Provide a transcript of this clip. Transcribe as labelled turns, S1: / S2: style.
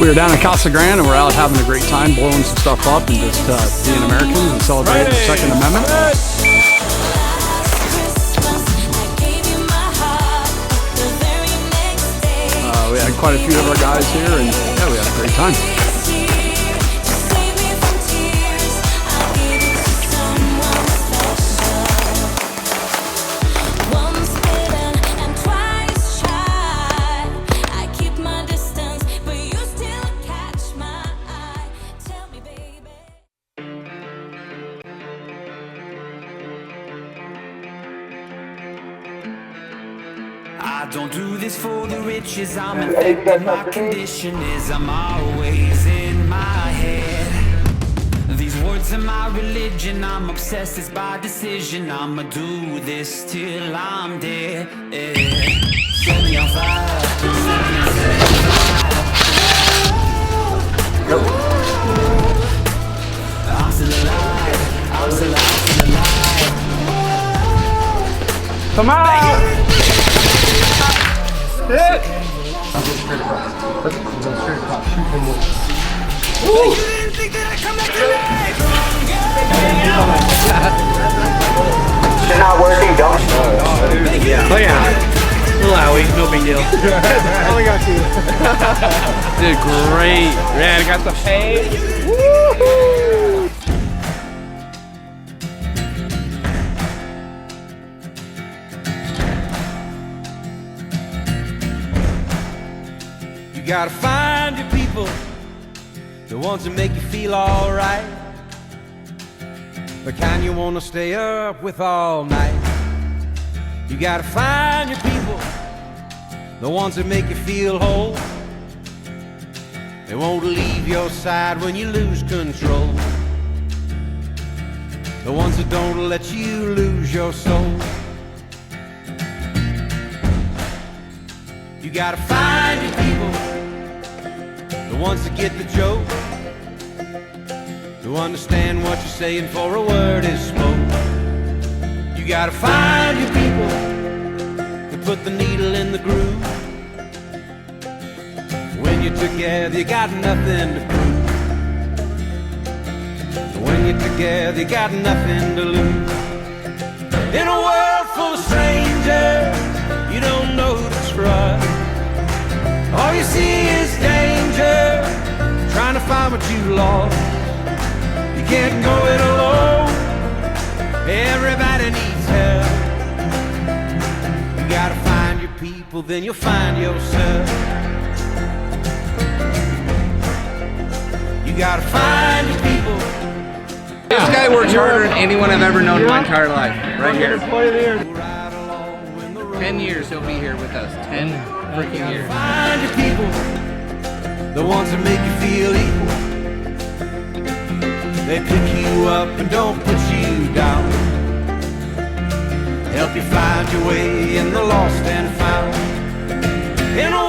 S1: We were down in Casa Grande and we're out having a great time, blowing some stuff up and just being Americans and celebrating the Second Amendment. We had quite a few of our guys here, and yeah, we had a great time.
S2: I don't do this for the riches, I'm infected. My condition is I'm always in my head. These words are my religion, I'm obsessed, it's by decision. I'ma do this till I'm dead. Set me on fire, set me on fire. I'm still alive, I'm still alive.
S1: Come on!
S3: Let's go straight across. Shoot one more.
S2: You didn't think that I'd come back today?
S4: It's not working, don't.
S3: Oh yeah. Little owie, no big deal. Only got two. Did great. Man, I got the fade. Woohoo!
S5: You gotta find your people, the ones that make you feel alright, the kind you wanna stay up with all night. You gotta find your people, the ones that make you feel whole. They won't leave your side when you lose control. The ones that don't let you lose your soul. You gotta find your people, the ones that get the joke, who understand what you're saying for a word is spoke. You gotta find your people to put the needle in the groove. When you're together, you got nothing to prove. When you're together, you got nothing to lose. In a world full of strangers, you don't know who to trust. All you see is danger, trying to find what you lost. You can't go it alone, everybody needs help. You gotta find your people, then you'll find yourself. You gotta find your people.
S3: This guy works harder than anyone I've ever known in my entire life. Right here. 10 years he'll be here with us. 10 freaking years.
S5: Find your people, the ones that make you feel equal. They pick you up and don't put you down. Help you find your way in the lost and found. In a